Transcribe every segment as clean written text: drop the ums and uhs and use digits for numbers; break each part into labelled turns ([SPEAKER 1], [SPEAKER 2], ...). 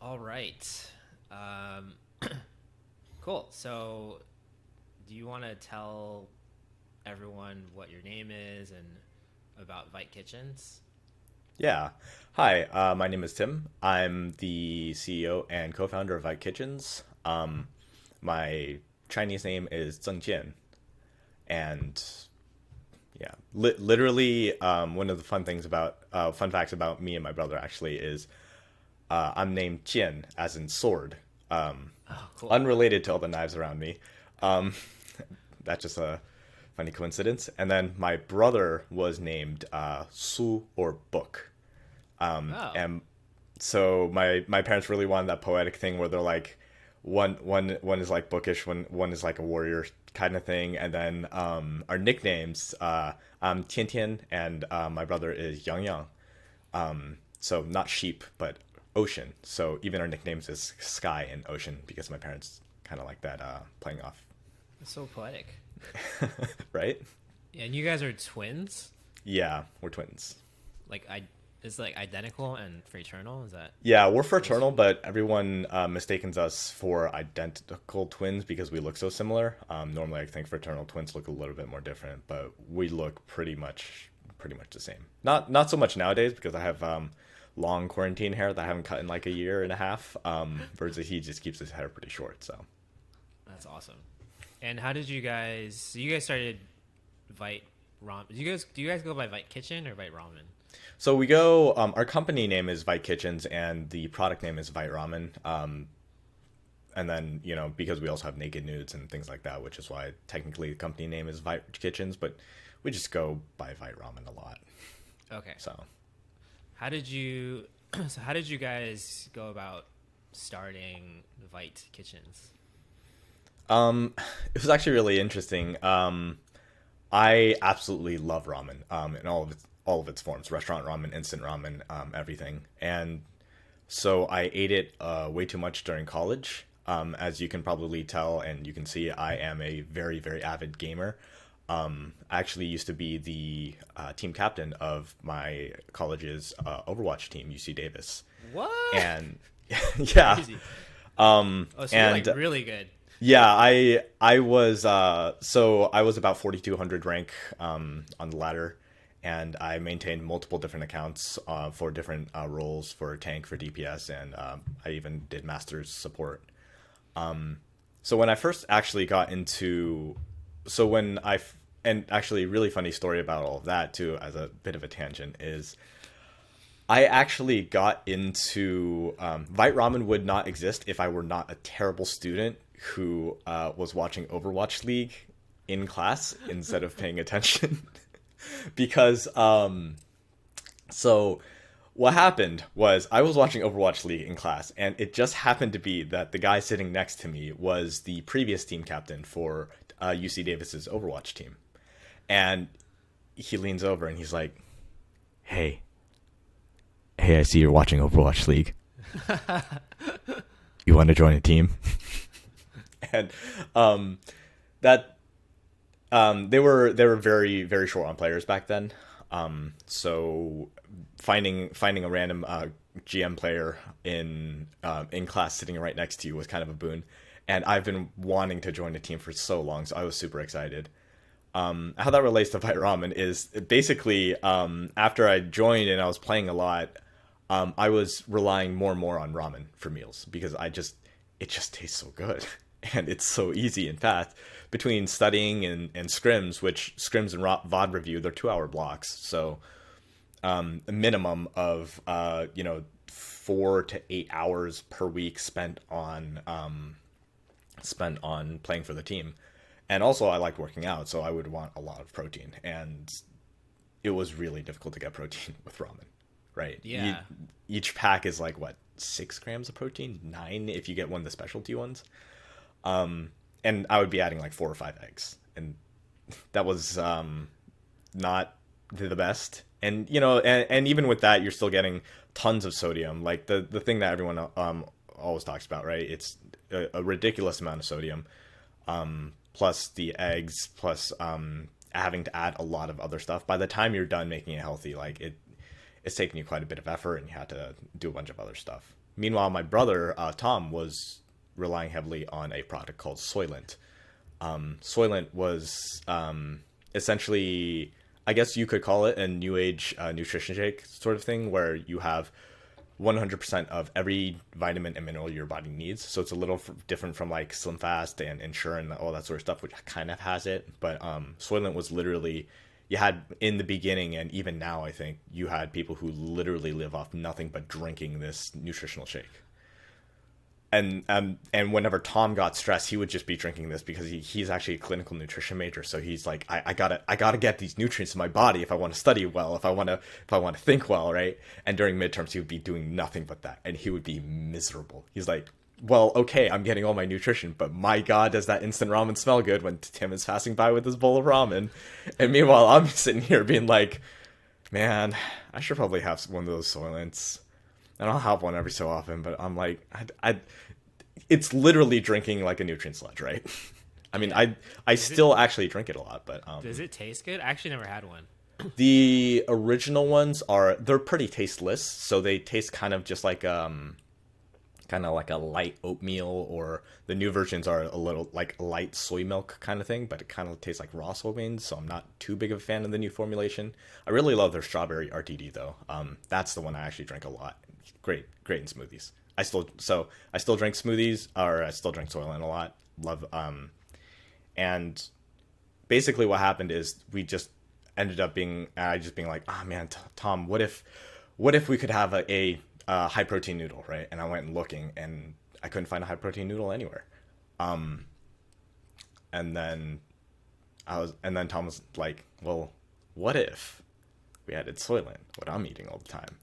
[SPEAKER 1] All right. Um, cool. So, do you want to tell everyone what your name is and about Vite Kitchens?
[SPEAKER 2] Yeah. Hi, my name is Tim. I'm the CEO and co-founder of Vite Kitchens. My Chinese name is Zheng Jian, and yeah, literally, one of the fun facts about me and my brother actually is I'm named Jian, as in sword,
[SPEAKER 1] Oh, cool.
[SPEAKER 2] unrelated to all the knives around me. Um, that's just a funny coincidence. And then my brother was named Su, or book.
[SPEAKER 1] Oh,
[SPEAKER 2] And so my parents really wanted that poetic thing where they're like one is like bookish, one is like a warrior kind of thing, and then our nicknames, I'm Tian Tian, and my brother is Yang Yang. So not sheep but ocean. So even our nicknames is sky and ocean because my parents kind of like that, playing off.
[SPEAKER 1] that's so poetic.
[SPEAKER 2] Right.
[SPEAKER 1] Yeah, and you guys are twins?
[SPEAKER 2] Yeah, we're twins.
[SPEAKER 1] Like, it's like identical and fraternal. Is that
[SPEAKER 2] Yeah, we're
[SPEAKER 1] close?
[SPEAKER 2] fraternal, but everyone mistakes us for identical twins because we look so similar. Normally, I think fraternal twins look a little bit more different, but we look pretty much the same. Not so much nowadays because I have long quarantine hair that I haven't cut in like a year and a half. Versus he just keeps his hair pretty short. So
[SPEAKER 1] That's awesome. And how did you guys? So you guys started Vite Ramen. Do you guys go by Vite Kitchen or Vite Ramen?
[SPEAKER 2] we go. Our company name is Vite Kitchens, and the product name is Vite Ramen. And then because we also have naked nudes and things like that, which is why technically the company name is Vite Kitchens, but we just go by Vite Ramen a lot.
[SPEAKER 1] Okay.
[SPEAKER 2] So
[SPEAKER 1] How did you? So how did you guys go about starting Vite Kitchens?
[SPEAKER 2] it was actually really interesting. I absolutely love ramen, in all of its forms: restaurant ramen, instant ramen, everything. And so I ate it way too much during college. As you can probably tell, and you can see, I am a very, very avid gamer. I actually used to be the team captain of my college's Overwatch team, UC Davis,
[SPEAKER 1] What?
[SPEAKER 2] and
[SPEAKER 1] That's
[SPEAKER 2] yeah,
[SPEAKER 1] crazy. Oh, so you're like
[SPEAKER 2] and
[SPEAKER 1] really good.
[SPEAKER 2] yeah, I was I was about 4200 rank on the ladder, and I maintained multiple different accounts for different roles, for tank, for DPS, and I even did masters support. So when I first actually got into, so when I f- and actually really funny story about all of that too, as a bit of a tangent, is I actually got into Vite Ramen would not exist if I were not a terrible student who was watching Overwatch League in class instead of paying attention. Because so what happened was I was watching Overwatch League in class, and it just happened to be that the guy sitting next to me was the previous team captain for UC Davis's Overwatch team, and he leans over and he's like, "Hey, hey, I see you're watching Overwatch League. You want to join a team?" And um, that they were very, very short on players back then. So finding a random GM player in class sitting right next to you was kind of a boon. And I've been wanting to join a team for so long, so I was super excited. How that relates to Fight Ramen is basically, after I joined and I was playing a lot, I was relying more and more on ramen for meals because it just tastes so good and it's so easy and fast. Between studying and scrims, which scrims and VOD review, they're 2 hour blocks, so a minimum of 4 to 8 hours per week spent on playing for the team. And also, I like working out, so I would want a lot of protein, and it was really difficult to get protein with ramen. Right?
[SPEAKER 1] Yeah.
[SPEAKER 2] Each pack is like what, 6 grams of protein, 9 if you get one of the specialty ones. And I would be adding like 4 or 5 eggs, and that was not the best. And and even with that, you're still getting tons of sodium. Like the thing that everyone always talks about, right? It's a ridiculous amount of sodium, plus the eggs, plus having to add a lot of other stuff. By the time you're done making it healthy, like it's taken you quite a bit of effort, and you had to do a bunch of other stuff. Meanwhile, my brother Tom was relying heavily on a product called Soylent. Soylent was essentially, I guess you could call it a new age nutrition shake sort of thing, where you have 100% of every vitamin and mineral your body needs. So it's a little different from like Slim Fast and Ensure and all that sort of stuff, which kind of has it. But Soylent was literally, you had in the beginning and even now, I think you had people who literally live off nothing but drinking this nutritional shake. And whenever Tom got stressed, he would just be drinking this because he's actually a clinical nutrition major. So he's like, I gotta get these nutrients in my body if I want to study well, if I want to think well, right? And during midterms, he would be doing nothing but that, and he would be miserable. He's like, well, okay, I'm getting all my nutrition, but my God, does that instant ramen smell good when Tim is passing by with his bowl of ramen? And meanwhile, I'm sitting here being like, man, I should probably have one of those Soylents. And I'll have one every so often, but I'm like, it's literally drinking like a nutrient sludge, right? I mean, I still actually drink it a lot, but
[SPEAKER 1] does it taste good? I actually never had one.
[SPEAKER 2] The original ones they're pretty tasteless, so they taste kind of just like kind of like a light oatmeal, or the new versions are a little like light soy milk kind of thing, but it kind of tastes like raw soybeans, so I'm not too big of a fan of the new formulation. I really love their strawberry RTD though. That's the one I actually drink a lot. Great in smoothies. I still drink smoothies, or I still drink Soylent a lot. Love and basically what happened is we just ended up being like, oh man, Tom, what if we could have a high protein noodle, right? And I went looking and I couldn't find a high protein noodle anywhere. And then Tom was like, well, what if we added Soylent, what I'm eating all the time,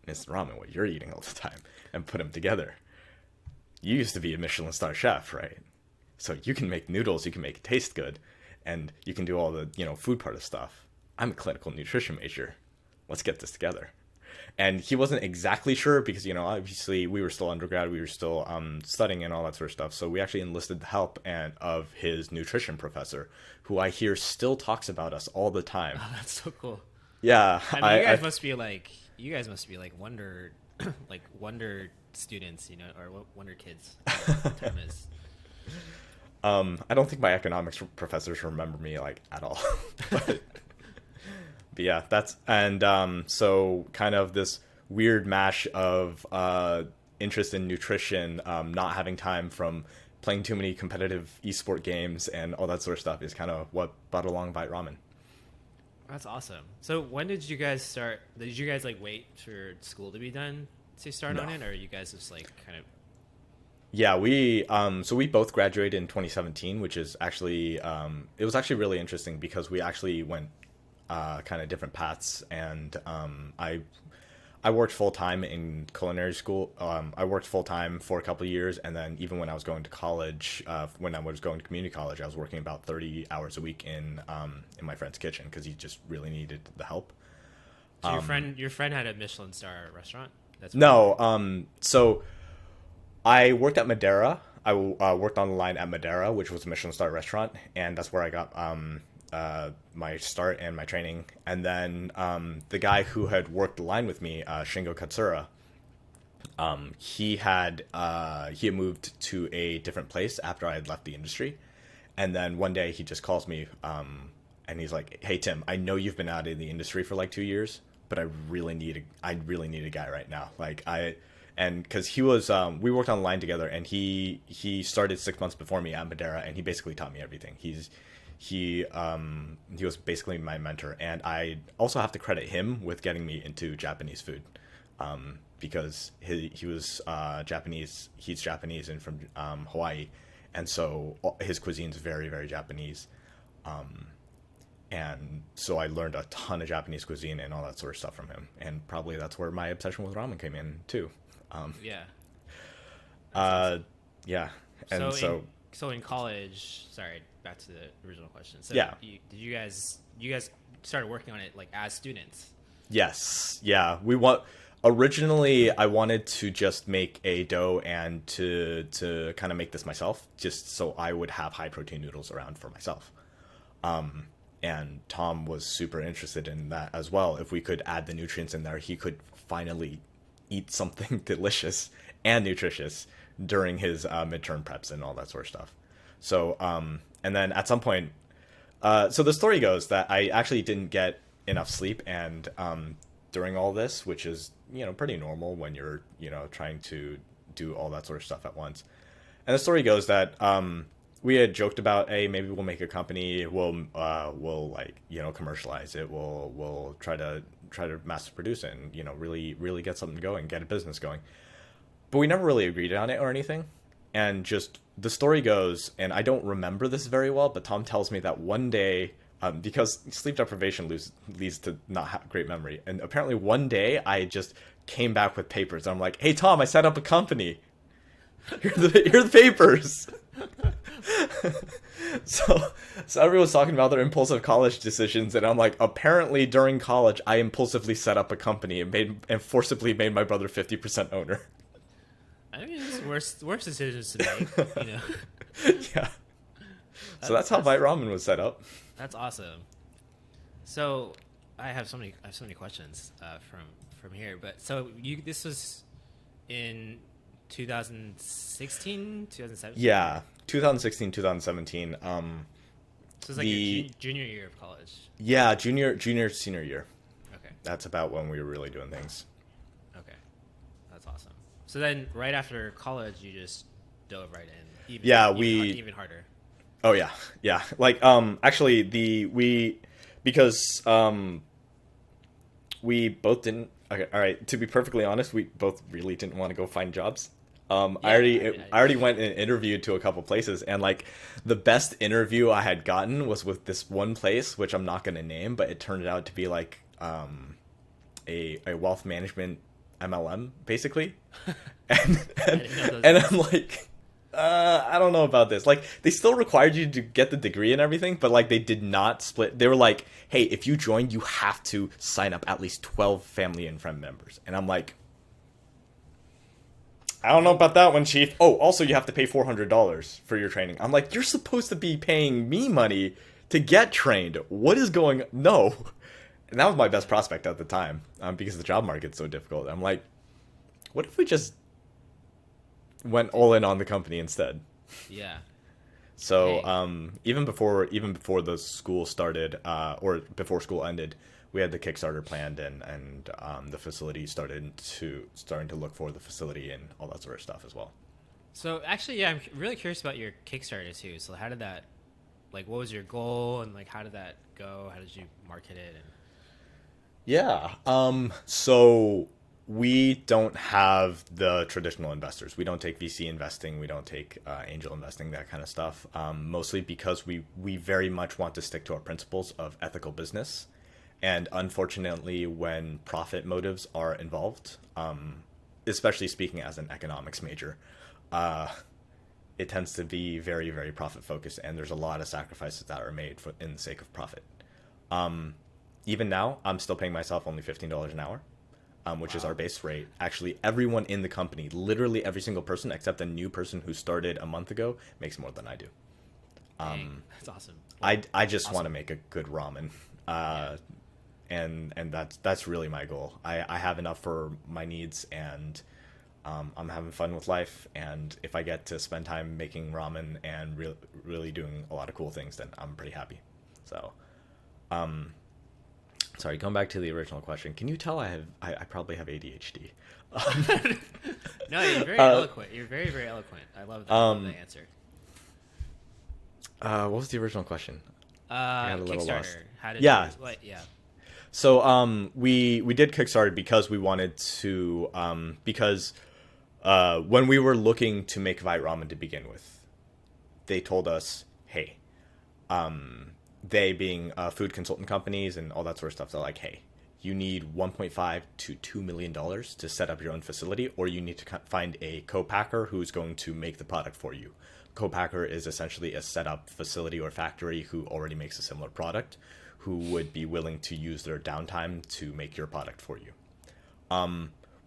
[SPEAKER 2] instant ramen, what you're eating all the time, and put them together? You used to be a Michelin star chef, right? So you can make noodles, you can make it taste good, and you can do all the, food part of stuff. I'm a clinical nutrition major. Let's get this together. And he wasn't exactly sure because, obviously we were still undergrad, we were still studying and all that sort of stuff. So we actually enlisted the help of his nutrition professor, who I hear still talks about us all the time.
[SPEAKER 1] Oh, that's so cool.
[SPEAKER 2] Yeah.
[SPEAKER 1] I mean, you guys must be like wonder students, or wonder kids. What time is.
[SPEAKER 2] I don't think my economics professors remember me like at all. But yeah, so kind of this weird mash of interest in nutrition, not having time from playing too many competitive esport games and all that sort of stuff is kind of what brought along Vite Ramen.
[SPEAKER 1] That's awesome. So when did you guys start? Did you guys like wait for school to be done to start on it, or you guys just like kind of?
[SPEAKER 2] Yeah, we both graduated in 2017, which is actually it was actually really interesting because we actually went kind of different paths, and I worked full time in culinary school. I worked full time for a couple of years, and then even when I was going to college, when I was going to community college, I was working about 30 hours a week in my friend's kitchen because he just really needed the help.
[SPEAKER 1] So your friend had a Michelin star restaurant?
[SPEAKER 2] So I worked at Madeira. I worked on the line at Madeira, which was a Michelin star restaurant, and that's where I got my start and my training. And then the guy who had worked the line with me, Shingo Katsura, he had moved to a different place after I had left the industry. And then one day he just calls me and he's like, hey Tim, I know you've been out of the industry for like 2 years, but I really need a guy right now. And because he was, we worked on the line together, and he started 6 months before me at Madeira, and he basically taught me everything. He was basically my mentor, and I also have to credit him with getting me into Japanese food, because he was Japanese. He's Japanese and from Hawaii, and so his cuisine's very, very Japanese. And so I learned a ton of Japanese cuisine and all that sort of stuff from him, and probably that's where my obsession with ramen came in too.
[SPEAKER 1] Yeah.
[SPEAKER 2] Yeah, and
[SPEAKER 1] so in college, sorry, back to the original question. So
[SPEAKER 2] yeah,
[SPEAKER 1] did you guys started working on it like as students?
[SPEAKER 2] Yes. Yeah. Originally I wanted to just make a dough and to kind of make this myself, just so I would have high protein noodles around for myself. And Tom was super interested in that as well. If we could add the nutrients in there, he could finally eat something delicious and nutritious during his midterm preps and all that sort of stuff. So, and then at some point, so the story goes that I actually didn't get enough sleep, and during all this, which is, pretty normal when you're, trying to do all that sort of stuff at once. And the story goes that we had joked about, hey, maybe we'll make a company, we'll like, commercialize it, we'll try to mass produce it, and really get something going, get a business going. But we never really agreed on it or anything. And just the story goes, and I don't remember this very well, but Tom tells me that one day, because sleep deprivation leads to not great memory, and apparently one day I just came back with papers. I'm like, hey Tom, I set up a company. Here are the papers. So everyone's talking about their impulsive college decisions, and I'm like, apparently during college I impulsively set up a company and forcibly made my brother 50% owner.
[SPEAKER 1] I mean, it's worse decisions to make,
[SPEAKER 2] Yeah. So that's how Vite Ramen was set up.
[SPEAKER 1] That's awesome. So I have so many questions from here. But so this was in 2016, 2017.
[SPEAKER 2] Yeah, 2016, 2017.
[SPEAKER 1] So it's like your junior year of college.
[SPEAKER 2] Yeah, junior, senior year.
[SPEAKER 1] Okay.
[SPEAKER 2] That's about when we were really doing things.
[SPEAKER 1] Okay, that's awesome. So then, right after college, you just dove right in. Even harder.
[SPEAKER 2] Oh yeah. Like actually because we both didn't. Okay, all right. To be perfectly honest, we both really didn't want to go find jobs. I already went and interviewed to a couple places, and like the best interview I had gotten was with this one place, which I'm not going to name, but it turned out to be like a wealth management MLM basically, and I'm like, I don't know about this. Like, they still required you to get the degree and everything, but like they did not split. They were like, hey, if you join, you have to sign up at least 12 family and friend members, and I'm like, I don't know about that one, Chief. Oh, also you have to pay $400 for your training. I'm like, you're supposed to be paying me money to get trained. What is going? No. And that was my best prospect at the time, because the job market's so difficult. I'm like, what if we just went all in on the company instead?
[SPEAKER 1] Yeah.
[SPEAKER 2] So even before the school started, or before school ended, we had the Kickstarter planned, and the facility starting to look for the facility and all that sort of stuff as well.
[SPEAKER 1] So actually, yeah, I'm really curious about your Kickstarter too. So how did that, like, what was your goal, and like how did that go? How did you market it?
[SPEAKER 2] Yeah. So we don't have the traditional investors. We don't take VC investing. We don't take angel investing, that kind of stuff. Mostly because we very much want to stick to our principles of ethical business. And unfortunately, when profit motives are involved, especially speaking as an economics major, it tends to be very, very profit focused. And there's a lot of sacrifices that are made in the sake of profit. Even now, I'm still paying myself only $15 an hour, which is our base rate. Actually, everyone in the company, literally every single person except a new person who started a month ago, makes more than I do.
[SPEAKER 1] That's awesome.
[SPEAKER 2] I just want to make a good ramen, and that's really my goal. I have enough for my needs, and I'm having fun with life. And if I get to spend time making ramen and really doing a lot of cool things, then I'm pretty happy. So, sorry, going back to the original question, can you tell I probably have ADHD?
[SPEAKER 1] No, you're very eloquent. You're very, very eloquent. I love the answer.
[SPEAKER 2] What was the original question? I got a little
[SPEAKER 1] Kickstarter.
[SPEAKER 2] lost.
[SPEAKER 1] How did
[SPEAKER 2] Yeah.
[SPEAKER 1] Yeah.
[SPEAKER 2] So we did Kickstarter because we wanted to because when we were looking to make Vite Ramen to begin with, they told us, hey, they being food consultant companies and all that sort of stuff, they're like, hey, you need $1.5 to $2 million to set up your own facility, or you need to find a co-packer who's going to make the product for you. Co-packer is essentially a set-up facility or factory who already makes a similar product, who would be willing to use their downtime to make your product for you.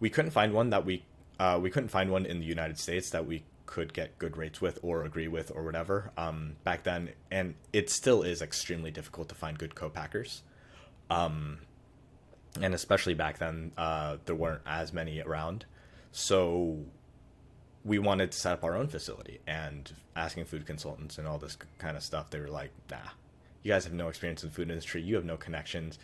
[SPEAKER 2] We couldn't find one we couldn't find one in the United States that we could get good rates with or agree with or whatever back then, and it still is extremely difficult to find good co-packers. And especially back then, there weren't as many around. So we wanted to set up our own facility, and asking food consultants and all this kind of stuff, they were like, nah, you guys have no experience in the food industry. You have no connections.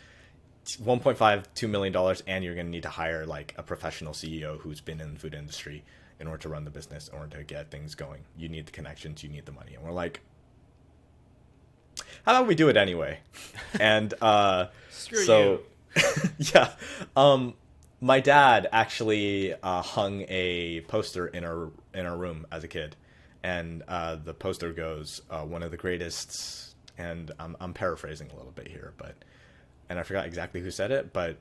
[SPEAKER 2] $1.5-2 million, and you're going to need to hire like a professional CEO who's been in the food industry in order to run the business, in order to get things going. You need the connections, you need the money. And we're like, how about we do it anyway? And
[SPEAKER 1] Screw
[SPEAKER 2] so
[SPEAKER 1] you.
[SPEAKER 2] yeah, my dad actually hung a poster in our room as a kid, and the poster goes, one of the greatest, and I'm paraphrasing a little bit here, but, and I forgot exactly who said it, but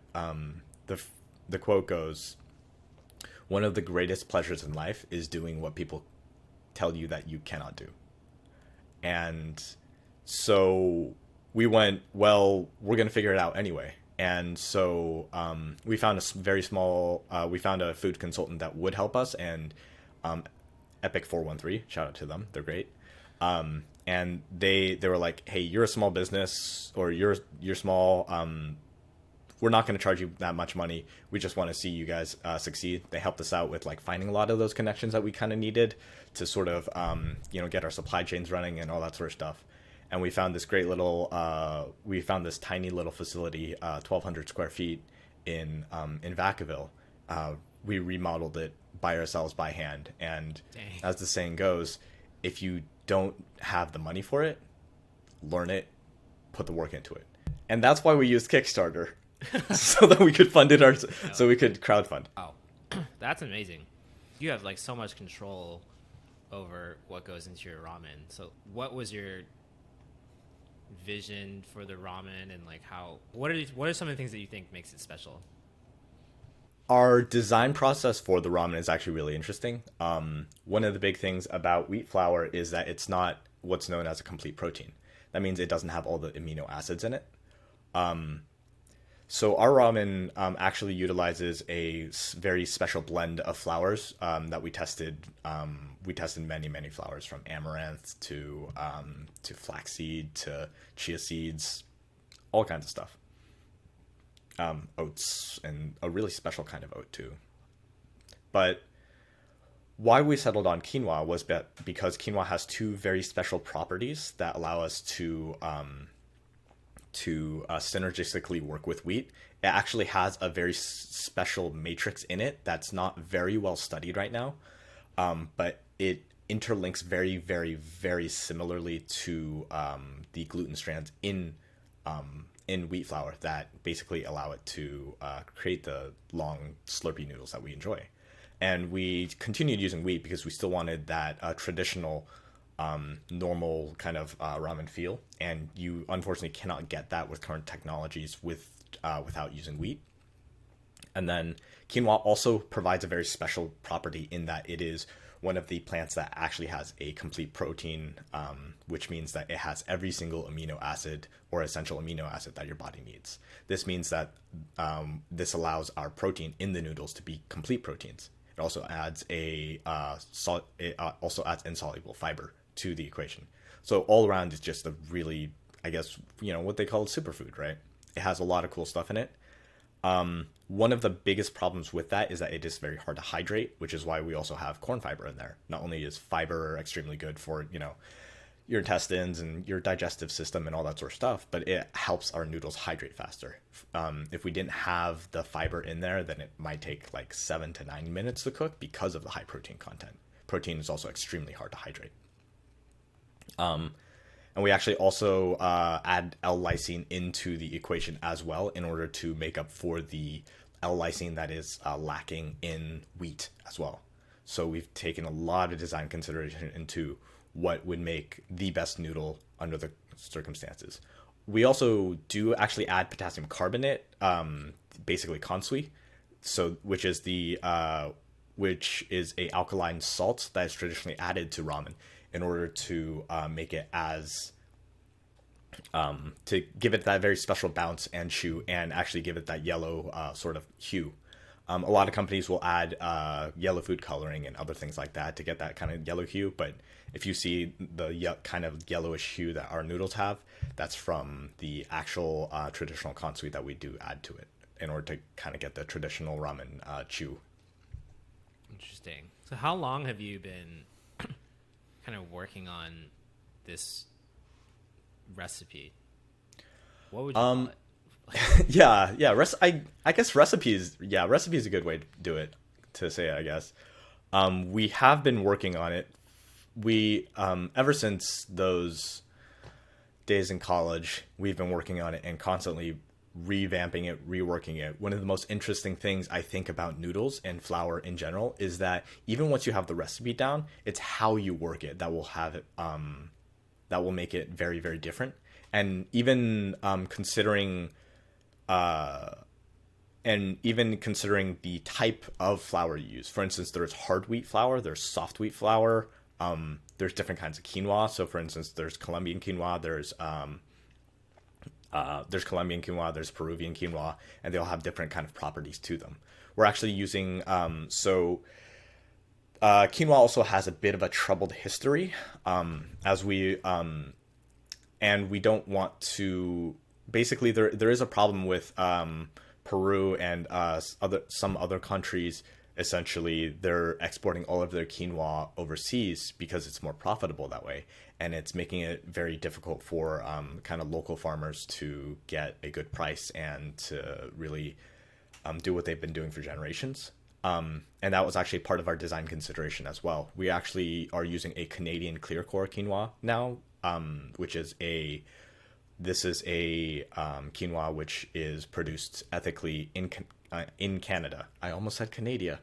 [SPEAKER 2] the quote goes, one of the greatest pleasures in life is doing what people tell you that you cannot do. And so we went, well, we're going to figure it out anyway. And so we found we found a food consultant that would help us, and Epic 413, shout out to them, they're great. And they were like, hey, you're a small business, or you're small, we're not going to charge you that much money. We just want to see you guys succeed. They helped us out with like finding a lot of those connections that we kind of needed to sort of, get our supply chains running and all that sort of stuff. And we found this great little, this tiny little facility, 1,200 square feet in Vacaville. We remodeled it by ourselves by hand. And
[SPEAKER 1] Dang.
[SPEAKER 2] as the saying goes, if you don't have the money for it, learn it, put the work into it. And that's why we used Kickstarter. So that we could fund it so we could crowdfund.
[SPEAKER 1] Oh, that's amazing. You have like so much control over what goes into your ramen. So what was your vision for the ramen, and like what are some of the things that you think makes it special?
[SPEAKER 2] Our design process for the ramen is actually really interesting. One of the big things about wheat flour is that it's not what's known as a complete protein. That means it doesn't have all the amino acids in it. So our ramen actually utilizes a very special blend of flours that we tested. We tested many flours, from amaranth to flaxseed to chia seeds, all kinds of stuff. Oats, and a really special kind of oat too. But why we settled on quinoa was because quinoa has two very special properties that allow us to synergistically work with wheat. It actually has a very special matrix in it that's not very well studied right now, but it interlinks very, very, very similarly to the gluten strands in wheat flour that basically allow it to create the long slurpy noodles that we enjoy. And we continued using wheat because we still wanted that traditional normal kind of ramen feel, and you unfortunately cannot get that with current technologies without using wheat. And then quinoa also provides a very special property in that it is one of the plants that actually has a complete protein, which means that it has every single amino acid or essential amino acid that your body needs. This means that this allows our protein in the noodles to be complete proteins. It also adds insoluble fiber to the equation. So all around is just a really, I guess, what they call a superfood, right? It has a lot of cool stuff in it. One of the biggest problems with that is that it is very hard to hydrate, which is why we also have corn fiber in there. Not only is fiber extremely good for, your intestines and your digestive system and all that sort of stuff, but it helps our noodles hydrate faster. If we didn't have the fiber in there, then it might take like 7 to 9 minutes to cook because of the high protein content. Protein is also extremely hard to hydrate. And we actually also add L-lysine into the equation as well in order to make up for the L-lysine that is lacking in wheat as well. So we've taken a lot of design consideration into what would make the best noodle under the circumstances. We also do actually add potassium carbonate, basically kansui, which is a alkaline salt that is traditionally added to ramen in order to make it to give it that very special bounce and chew, and actually give it that yellow sort of hue. A lot of companies will add yellow food coloring and other things like that to get that kind of yellow hue, but if you see the kind of yellowish hue that our noodles have, that's from the actual traditional kansui that we do add to it in order to kind of get the traditional ramen chew.
[SPEAKER 1] Interesting. So how long have you been kind of working on this recipe? What would you call it?
[SPEAKER 2] Yeah. I guess recipes. Yeah, recipe is a good way to do it. To say it, I guess. We have been working on it. We ever since those days in college, we've been working on it and constantly revamping it, reworking it. One of the most interesting things I think about noodles and flour in general is that even once you have the recipe down, it's how you work it that will have it that will make it very, very different. And even considering the type of flour you use. For instance, there's hard wheat flour, there's soft wheat flour, there's different kinds of quinoa. So, for instance, there's Colombian quinoa, there's Colombian quinoa, there's Peruvian quinoa, and they all have different kind of properties to them. We're actually using quinoa also has a bit of a troubled history, and we don't want to. Basically, there is a problem with Peru and some other countries. Essentially, they're exporting all of their quinoa overseas because it's more profitable that way, and it's making it very difficult for kind of local farmers to get a good price and to really do what they've been doing for generations. And that was actually part of our design consideration as well. We actually are using a Canadian clear core quinoa now, which is a quinoa which is produced ethically in Canada. I almost said Canada.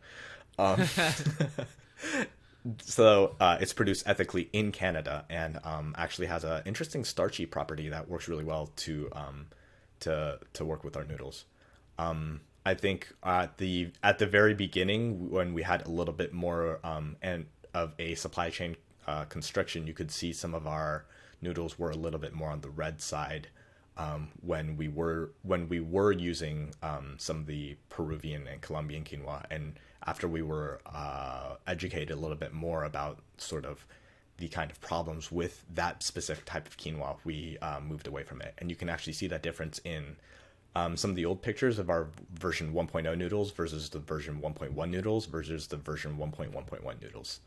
[SPEAKER 2] So it's produced ethically in Canada and actually has an interesting starchy property that works really well to work with our noodles. I think at the very beginning, when we had a little bit more of a supply chain constriction, you could see some of our noodles were a little bit more on the red side when we were using some of the Peruvian and Colombian quinoa. And after we were educated a little bit more about sort of the kind of problems with that specific type of quinoa, we moved away from it. And you can actually see that difference in some of the old pictures of our version 1.0 noodles versus the version 1.1 noodles versus the version 1.1.1 noodles.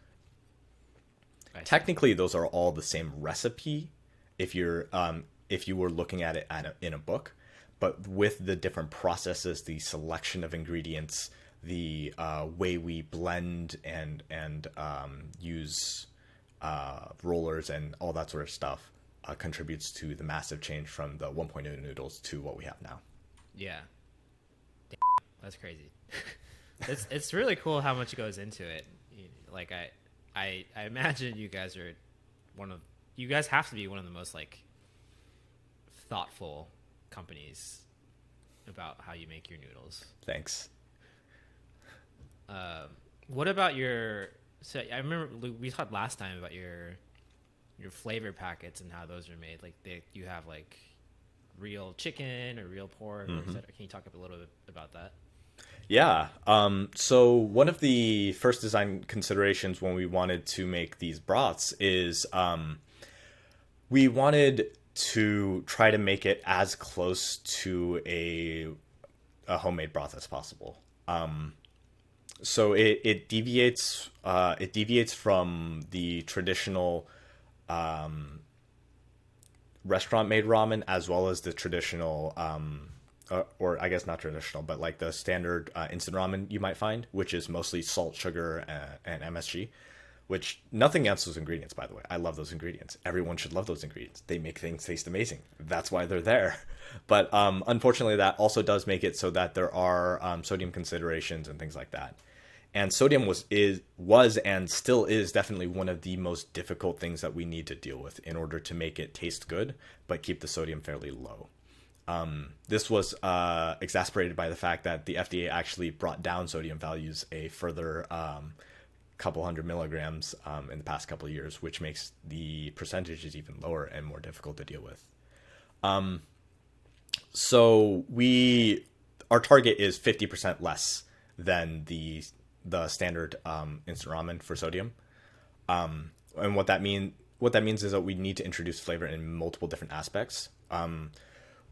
[SPEAKER 2] Technically, those are all the same recipe if you were looking at it in a book, but with the different processes, the selection of ingredients, the way we blend and use rollers and all that sort of stuff contributes to the massive change from the 1.0 noodles to what we have now.
[SPEAKER 1] Yeah. Damn, that's crazy. It's really cool how much goes into it. Like I imagine you guys have to be one of the most like thoughtful companies about how you make your noodles.
[SPEAKER 2] Thanks.
[SPEAKER 1] What about so I remember we talked last time about your flavor packets and how those are made. Like you have like real chicken or real pork, or can you talk a little bit about that?
[SPEAKER 2] Yeah. So one of the first design considerations when we wanted to make these broths is we wanted to try to make it as close to a homemade broth as possible. So it deviates from the traditional restaurant made ramen as well as the traditional or I guess not traditional, but like the standard instant ramen you might find, which is mostly salt, sugar, and MSG, which nothing against those ingredients, by the way. I love those ingredients. Everyone should love those ingredients. They make things taste amazing. That's why they're there. But unfortunately, that also does make it so that there are sodium considerations and things like that. And sodium was and still is definitely one of the most difficult things that we need to deal with in order to make it taste good, but keep the sodium fairly low. This was exacerbated by the fact that the FDA actually brought down sodium values a further couple hundred milligrams in the past couple of years, which makes the percentages even lower and more difficult to deal with. So our target is 50% less than the standard instant ramen for sodium. And what that means is that we need to introduce flavor in multiple different aspects.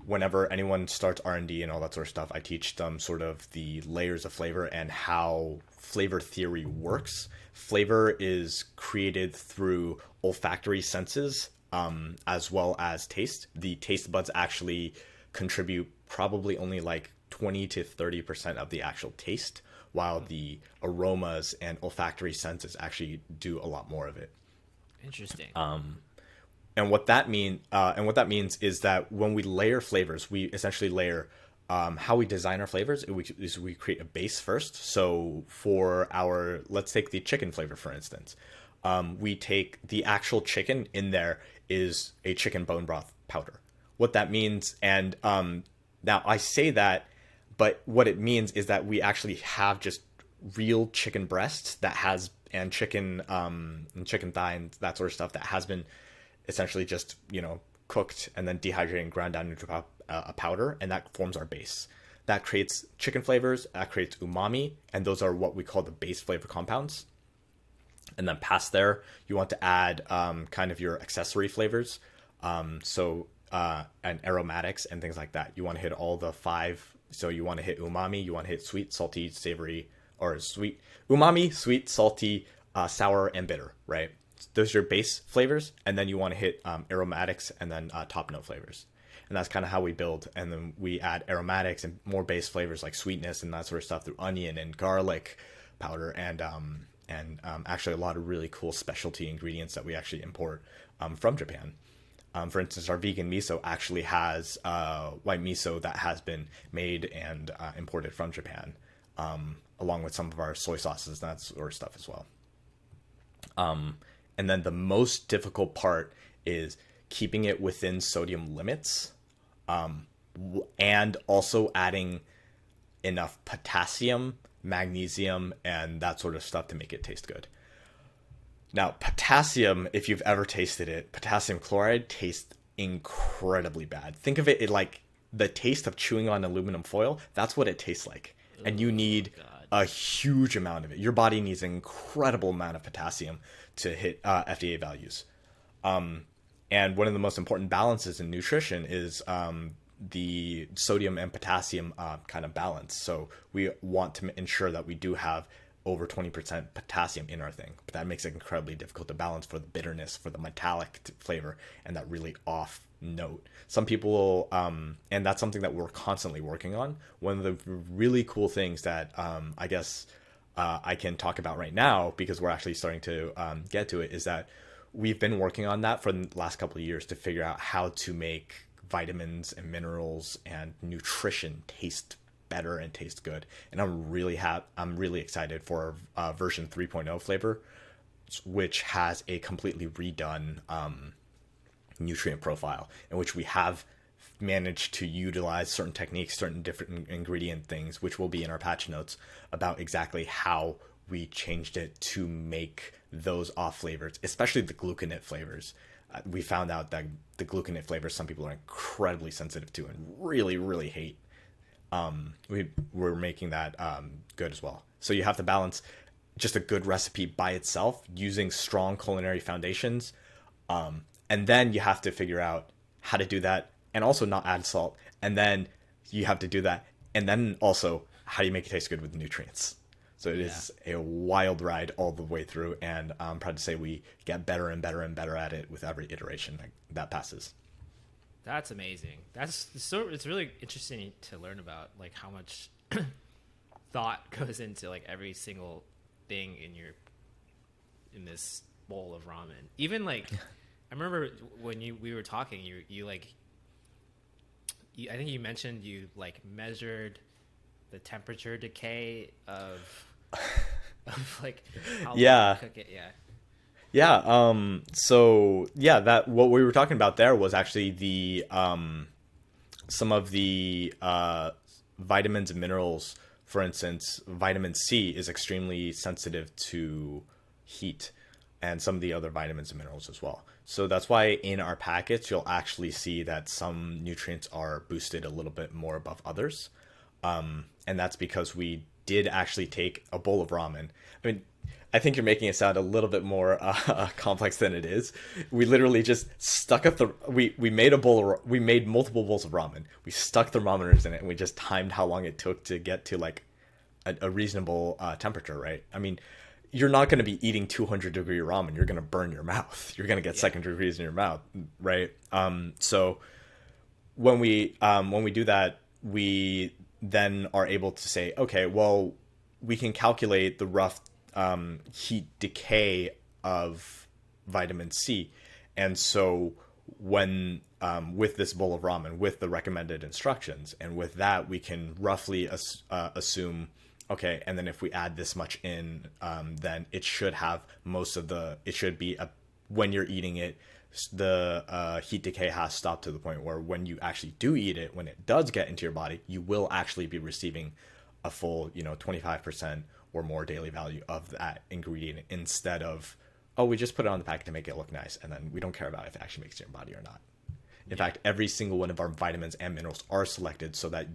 [SPEAKER 2] whenever anyone starts R&D and all that sort of stuff, I teach them sort of the layers of flavor and how flavor theory works. Flavor is created through olfactory senses, as well as taste. The taste buds actually contribute probably only like 20 to 30% of the actual taste, while the aromas and olfactory senses actually do a lot more of it.
[SPEAKER 1] Interesting.
[SPEAKER 2] And what that means is that when we layer flavors, we essentially layer how we design our flavors. Is we create a base first. So for our, let's take the chicken flavor for instance. We take the actual chicken in there is a chicken bone broth powder. What that means, and now I say that, but what it means is that we actually have just real chicken breasts that has and chicken thigh and that sort of stuff that has been essentially just, cooked and then dehydrated and ground down into a powder, and that forms our base. That creates chicken flavors, that creates umami, and those are what we call the base flavor compounds. And then past there, you want to add kind of your accessory flavors, and aromatics and things like that. You want to hit all the 5. So you want to hit umami, you want to hit sweet, salty, savory, or sweet umami, sweet, salty, sour, and bitter, right? Those are your base flavors, and then you want to hit aromatics and then top note flavors. And that's kind of how we build. And then we add aromatics and more base flavors like sweetness and that sort of stuff through onion and garlic powder and actually a lot of really cool specialty ingredients that we actually import from Japan. For instance, our vegan miso actually has white miso that has been made and imported from Japan, along with some of our soy sauces and that sort of stuff as well. And then the most difficult part is keeping it within sodium limits, and also adding enough potassium, magnesium, and that sort of stuff to make it taste good. Now, potassium, if you've ever tasted it, potassium chloride tastes incredibly bad. Think of it like the taste of chewing on aluminum foil. That's what it tastes like. And you need a huge amount of it. Your body needs an incredible amount of potassium to hit FDA values. And one of the most important balances in nutrition is the sodium and potassium kind of balance. So we want to ensure that we do have over 20% potassium in our thing. But that makes it incredibly difficult to balance for the bitterness, for the metallic flavor, and that really off note. Some people, and that's something that we're constantly working on. One of the really cool things that I guess I can talk about right now, because we're actually starting to get to it, is that we've been working on that for the last couple of years to figure out how to make vitamins and minerals and nutrition taste better and taste good. And I'm really excited for version 3.0 flavor, which has a completely redone nutrient profile, in which we have managed to utilize certain techniques, certain different ingredient things, which will be in our patch notes about exactly how we changed it to make those off flavors, especially the gluconate flavors. We found out that the gluconate flavors some people are incredibly sensitive to and really, really hate. We're making that good as well. So you have to balance just a good recipe by itself using strong culinary foundations, and then you have to figure out how to do that and also not add salt, and then you have to do that, and then also how do you make it taste good with nutrients. So it is a wild ride all the way through, and I'm proud to say we get better and better and better at it with every iteration that passes.
[SPEAKER 1] That's amazing. It's really interesting to learn about, like, how much thought goes into like every single thing in this bowl of ramen. Even like I remember when we were talking, I think you mentioned you like measured the temperature decay of like how long you cook it. That what we were talking about there was actually the some of the vitamins and minerals. For instance, vitamin C is extremely sensitive to heat, and some of the other vitamins and minerals as well. So that's why in our packets you'll actually see that some nutrients are boosted a little bit more above others. And that's because we did actually take a bowl of ramen. I mean,
[SPEAKER 2] I think you're making it sound a little bit more complex than it is. We literally just stuck up the we made we made multiple bowls of ramen. We stuck thermometers in it, and we just timed how long it took to get to like a reasonable temperature, right? I mean, you're not going to be eating 200-degree ramen. You're going to burn your mouth. You're going to get second degrees in your mouth, right? So when we do that, we then are able to say, okay, well, we can calculate the rough heat decay of vitamin C. And so when with this bowl of ramen, with the recommended instructions, and with that, we can roughly assume, okay, and then if we add this much in, then it should have it should be, when you're eating it, the heat decay has stopped to the point where when you actually do eat it, when it does get into your body, you will actually be receiving a full, 25% or more daily value of that ingredient, instead of, oh, we just put it on the packet to make it look nice, and then we don't care about if it actually makes it in your body or not. In fact, every single one of our vitamins and minerals are selected so that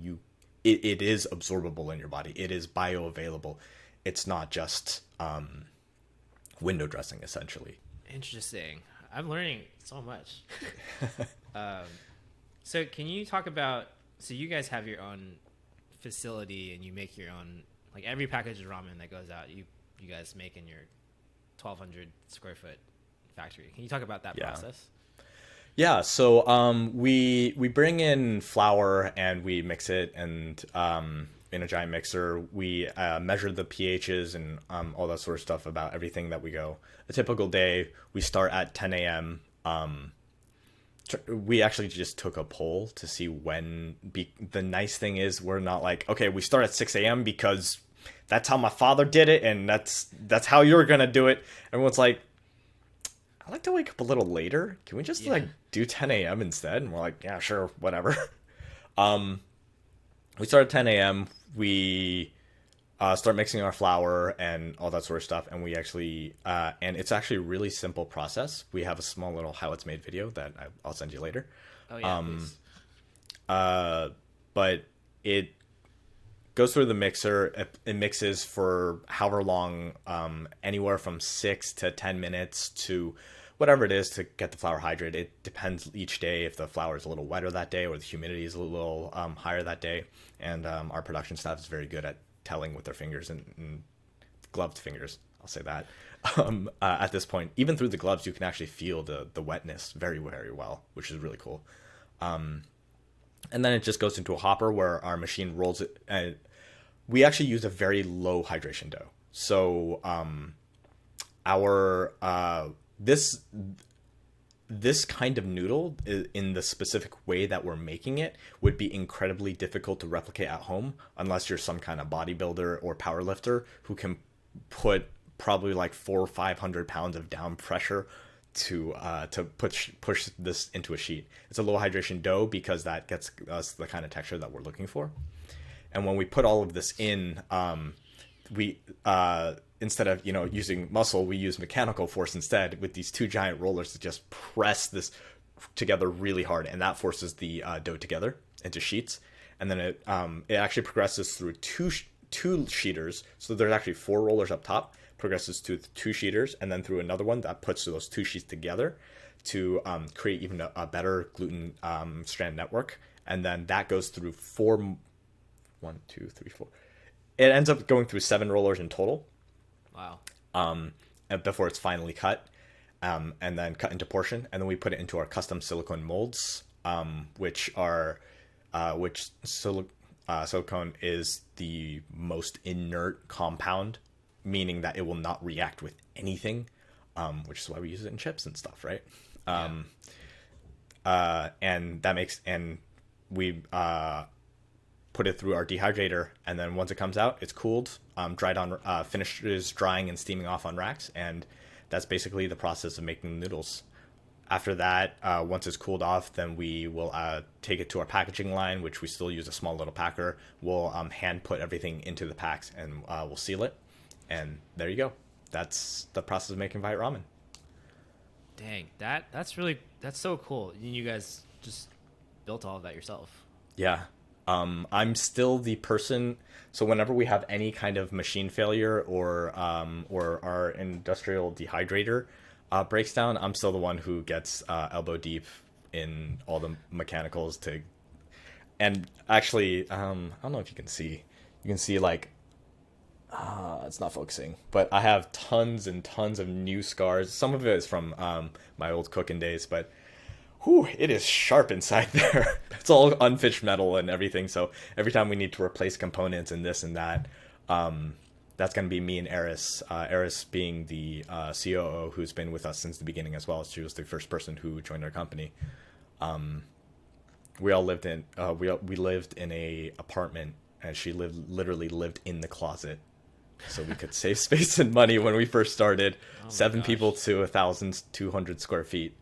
[SPEAKER 2] it is absorbable in your body. It is bioavailable. It's not just window dressing, essentially.
[SPEAKER 1] Interesting. I'm learning so much. So can you talk about, so you guys have your own facility and you make your own, like every package of ramen that goes out, you guys make in your 1,200 square foot factory. Can you talk about that process?
[SPEAKER 2] Yeah, so we bring in flour and we mix it, and in a giant mixer. We measure the pHs and all that sort of stuff about everything that we go. A typical day, we start at 10 a.m. We actually just took a poll to see when. The nice thing is we're not like, okay, we start at 6 a.m. because that's how my father did it, and that's how you're gonna do it. Everyone's like, I like to wake up a little later. Can we just like do 10 a.m. instead? And we're like, yeah, sure, whatever. We start at 10 a.m. We start mixing our flour and all that sort of stuff, and we actually and it's actually a really simple process. We have a small little how it's made video that I'll send you later.
[SPEAKER 1] Oh yeah, please.
[SPEAKER 2] But it goes through the mixer. It mixes for however long, anywhere from 6 to 10 minutes to whatever it is to get the flour hydrated. It depends each day if the flour is a little wetter that day or the humidity is a little higher that day. And our production staff is very good at telling with their fingers and gloved fingers. I'll say that. At this point, even through the gloves, you can actually feel the wetness very, very well, which is really cool. And then it just goes into a hopper where our machine rolls it. And we actually use a very low hydration dough. So this kind of noodle, in the specific way that we're making it, would be incredibly difficult to replicate at home unless you're some kind of bodybuilder or power lifter who can put probably like 400 or 500 pounds of down pressure to push this into a sheet. It's a low hydration dough because that gets us the kind of texture that we're looking for. And when we put all of this in, we instead of using muscle, we use mechanical force instead, with these two giant rollers to just press this together really hard, and that forces the dough together into sheets. And then it actually progresses through two sheeters. So there's actually 4 rollers up top, progresses to 2 sheeters, and then through another one that puts those 2 sheets together to create even a better gluten strand network. And then that goes through 4. It ends up going through 7 rollers in total.
[SPEAKER 1] Wow.
[SPEAKER 2] And before it's finally cut, and then cut into portion, and then we put it into our custom silicone molds, which silicone is the most inert compound, meaning that it will not react with anything, which is why we use it in chips and stuff, right? And we put it through our dehydrator, and then once it comes out, it's cooled, dried on, finishes drying and steaming off on racks, and that's basically the process of making noodles. After that, once it's cooled off, then we will take it to our packaging line, which we still use a small little packer. We'll hand put everything into the packs, and we'll seal it, and there you go. That's the process of making Vite Ramen.
[SPEAKER 1] Dang, that's so cool. You guys just built all of that yourself.
[SPEAKER 2] Yeah. I'm still the person. So whenever we have any kind of machine failure or our industrial dehydrator breaks down, I'm still the one who gets elbow deep in all the mechanicals to. And actually, I don't know if you can see. You can see like it's not focusing, but I have tons and tons of new scars. Some of it is from my old cooking days, but whew, it is sharp inside there. It's all unfished metal and everything. So every time we need to replace components and this and that, that's going to be me and Eris. Eris being the COO who's been with us since the beginning as well. She was the first person who joined our company. We all lived in we lived in a apartment, and she literally lived in the closet, so we could save space and money when we first started.
[SPEAKER 1] Oh my
[SPEAKER 2] 7
[SPEAKER 1] gosh.
[SPEAKER 2] people to 1,200 square feet.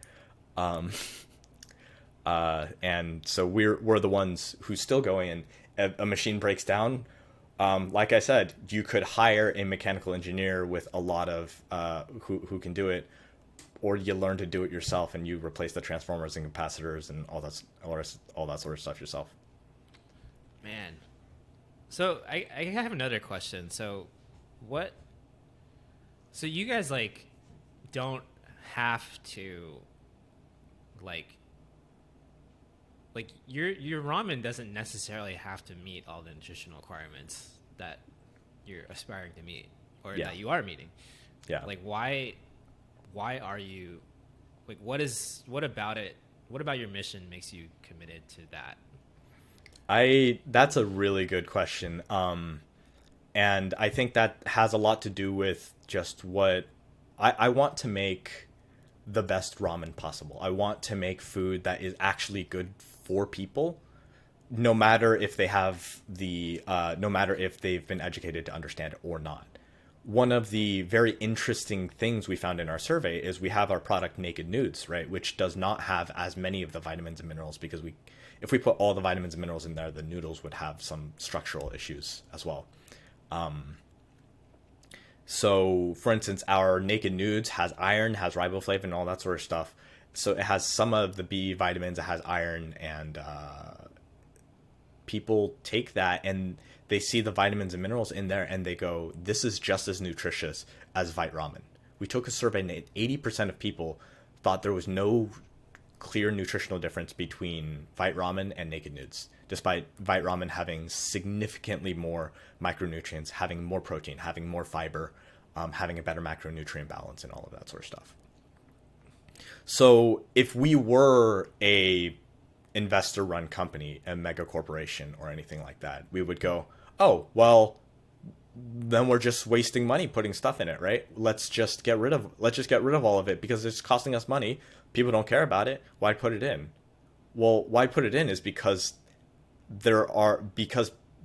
[SPEAKER 2] And so we're the ones who still go in. A machine breaks down. Like I said, you could hire a mechanical engineer with a lot of who can do it, or you learn to do it yourself and you replace the transformers and capacitors and all that sort of stuff yourself.
[SPEAKER 1] Man. So I have another question. So what? So you guys like don't have to like your ramen doesn't necessarily have to meet all the nutritional requirements that you're aspiring to meet or
[SPEAKER 2] Yeah.
[SPEAKER 1] that you are meeting.
[SPEAKER 2] Yeah.
[SPEAKER 1] Like why are you like what about it? What about your mission makes you committed to that?
[SPEAKER 2] That's a really good question. And I think that has a lot to do with just what I want to make the best ramen possible. I want to make food that is actually good for people, no matter if they have no matter if they've been educated to understand it or not. One of the very interesting things we found in our survey is we have our product Naked Nudes, right, which does not have as many of the vitamins and minerals because if we put all the vitamins and minerals in there, the noodles would have some structural issues as well. So, for instance, our Naked Nudes has iron, has riboflavin, and all that sort of stuff. So it has some of the B vitamins, it has iron, and people take that and they see the vitamins and minerals in there and they go, this is just as nutritious as Vite Ramen. We took a survey and 80% of people thought there was no clear nutritional difference between Vite Ramen and Naked Nudes, despite Vite Ramen having significantly more micronutrients, having more protein, having more fiber, having a better macronutrient balance, and all of that sort of stuff. So if we were a investor-run company, a mega corporation, or anything like that, we would go, oh, well, then we're just wasting money putting stuff in it, right? Let's just get rid of all of it because it's costing us money. People don't care about it. Why put it in? Well, why put it in is because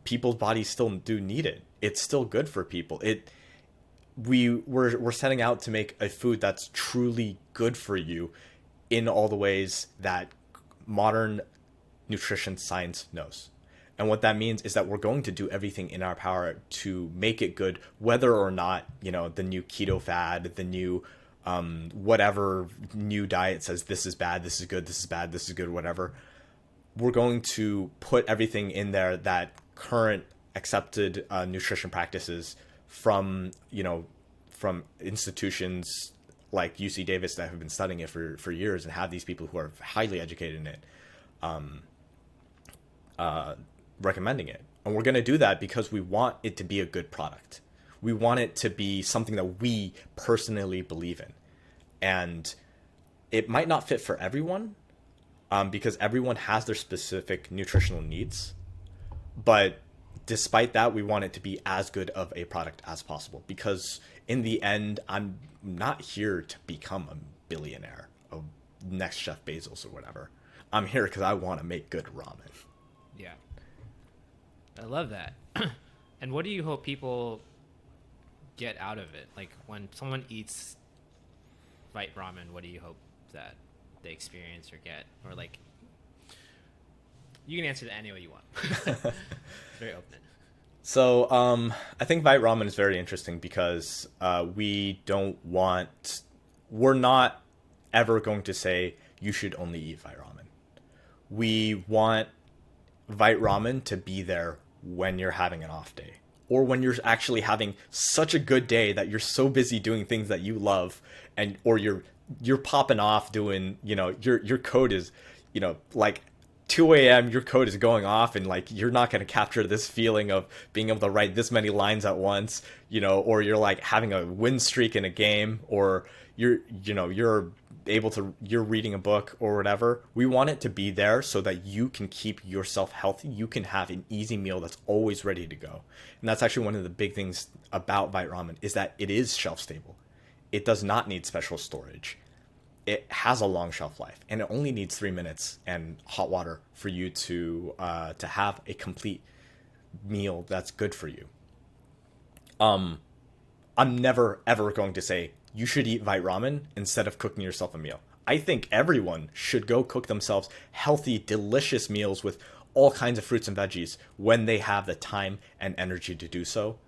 [SPEAKER 2] people's bodies still do need it. It's still good for people. We're setting out to make a food that's truly good for you in all the ways that modern nutrition science knows. And what that means is that we're going to do everything in our power to make it good, whether or not, the new keto fad, the new whatever new diet says this is bad, this is good, this is bad, this is good, whatever. We're going to put everything in there that current accepted nutrition practices from institutions like UC Davis that have been studying it for years and have these people who are highly educated in it recommending it. And we're going to do that because we want it to be a good product. We want it to be something that we personally believe in. And it might not fit for everyone because everyone has their specific nutritional needs. But despite that, we want it to be as good of a product as possible because in the end, I'm not here to become a billionaire, a next Jeff Bezos or whatever. I'm here because I want to make good ramen.
[SPEAKER 1] Yeah. I love that. And what do you hope people get out of it? Like when someone eats Vite Ramen, what do you hope that they experience or get? Or like, you can answer that any way you want. It's very open.
[SPEAKER 2] So I think Vite Ramen is very interesting because we're not ever going to say you should only eat Vite Ramen. We want Vite Ramen to be there when you're having an off day, or when you're actually having such a good day that you're so busy doing things that you love, and or you're popping off doing, your code is, like 2 a.m. your code is going off, and like you're not going to capture this feeling of being able to write this many lines at once, or you're like having a win streak in a game, or you're reading a book or whatever. We want it to be there so that you can keep yourself healthy. You can have an easy meal that's always ready to go. And that's actually one of the big things about Vite Ramen, is that it is shelf stable. It does not need special storage. It has a long shelf life, and it only needs 3 minutes and hot water for you to have a complete meal that's good for you. I'm never ever going to say you should eat Vite Ramen instead of cooking yourself a meal. I think everyone should go cook themselves healthy, delicious meals with all kinds of fruits and veggies when they have the time and energy to do so.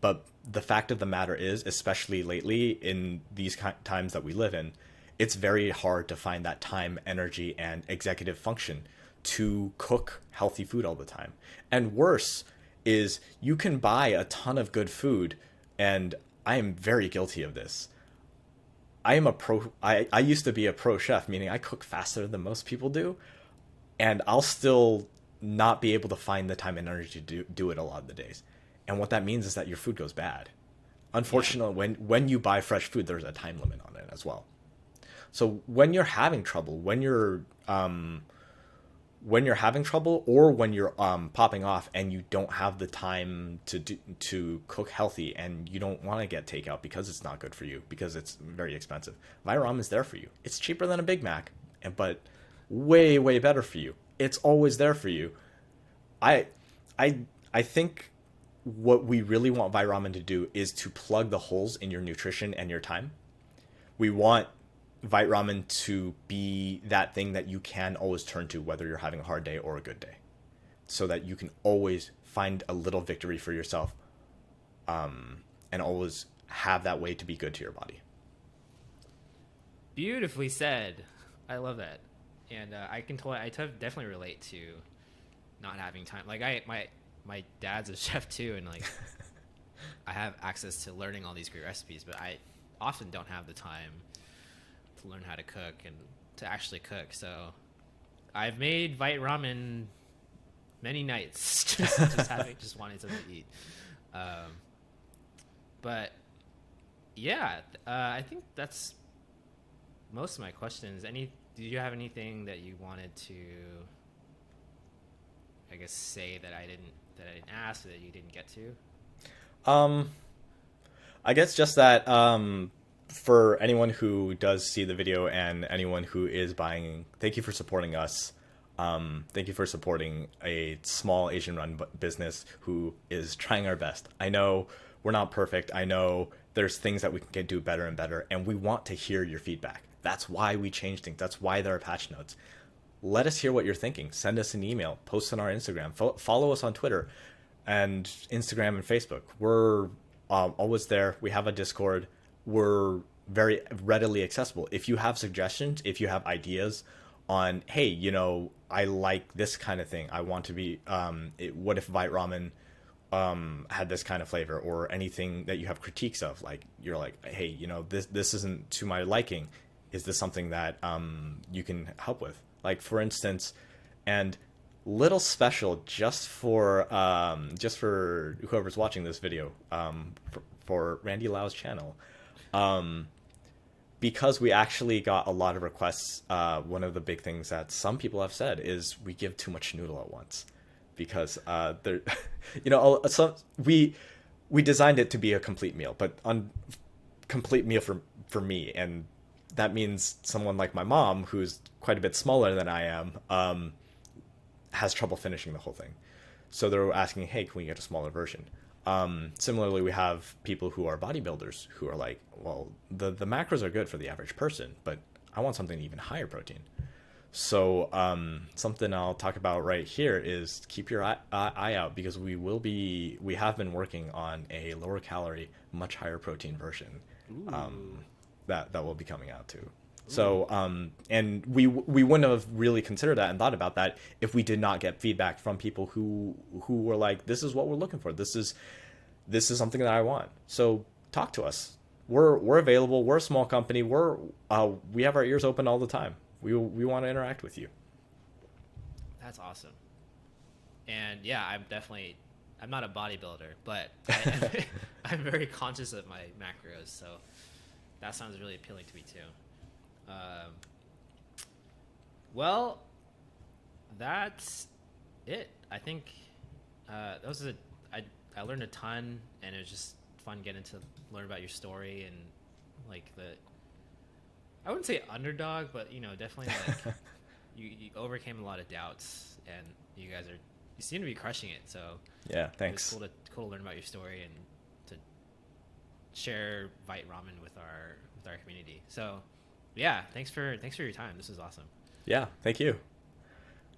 [SPEAKER 2] But the fact of the matter is, especially lately in these times that we live in, it's very hard to find that time, energy, and executive function to cook healthy food all the time. And worse is, you can buy a ton of good food, and I am very guilty of this. I used to be a pro chef, meaning I cook faster than most people do, and I'll still not be able to find the time and energy to do it a lot of the days. And what that means is that your food goes bad. Unfortunately, when you buy fresh food, there's a time limit on it as well. So when you're having trouble, when you're having trouble, or when you're popping off and you don't have the time to cook healthy, and you don't want to get takeout because it's not good for you, because it's very expensive, Vite Ramen is there for you. It's cheaper than a Big Mac, but way, way better for you. It's always there for you. I think what we really want Vite Ramen to do is to plug the holes in your nutrition and your time. We want Vite Ramen to be that thing that you can always turn to, whether you're having a hard day or a good day, so that you can always find a little victory for yourself, and always have that way to be good to your body.
[SPEAKER 1] Beautifully said. I love that. And I definitely relate to not having time. Like my dad's a chef too, and like I have access to learning all these great recipes, but I often don't have the time to learn how to cook and to actually cook. So I've made Vite Ramen many nights, just wanting something to eat. But yeah, I think that's most of my questions. Did you have anything that you wanted to, I guess, say that I didn't ask, or that you didn't get to?
[SPEAKER 2] I guess just that, for anyone who does see the video and anyone who is buying, thank you for supporting us. Thank you for supporting a small Asian-run business who is trying our best. I know we're not perfect. I know there's things that we can do better and better, and we want to hear your feedback. That's why we change things. That's why there are patch notes. Let us hear what you're thinking. Send us an email. Post on our Instagram. Follow us on Twitter and Instagram and Facebook. We're always there. We have a Discord. We're very readily accessible. If you have suggestions, if you have ideas on, hey, I like this kind of thing, I want to be, what if Vite Ramen had this kind of flavor, or anything that you have critiques of, like you're like, hey, this isn't to my liking. Is this something that you can help with? Like, for instance, and little special just for whoever's watching this video, for Randy Lau's channel, because we actually got a lot of requests. One of the big things that some people have said is we give too much noodle at once, because there, we designed it to be a complete meal, but complete meal for me, and that means someone like my mom, who's quite a bit smaller than I am, has trouble finishing the whole thing. So they're asking, hey, can we get a smaller version? Similarly, we have people who are bodybuilders who are like, well, the macros are good for the average person, but I want something even higher protein. So something I'll talk about right here is keep your eye out, because we have been working on a lower calorie, much higher protein version that will be coming out too. So, and we wouldn't have really considered that and thought about that if we did not get feedback from people who were like, this is what we're looking for. This is something that I want. So talk to us. We're available. We're a small company. We have our ears open all the time. We want to interact with you.
[SPEAKER 1] That's awesome. And yeah, I'm not a bodybuilder, but I'm very conscious of my macros. So that sounds really appealing to me too. Well, that's it. I think that was I learned a ton, and it was just fun getting to learn about your story and like I wouldn't say underdog, but definitely like you overcame a lot of doubts, and you seem to be crushing it. So
[SPEAKER 2] yeah, thanks.
[SPEAKER 1] It was cool to learn about your story and to share Vite Ramen with our community. So yeah, thanks for your time. This was awesome.
[SPEAKER 2] Yeah, thank you.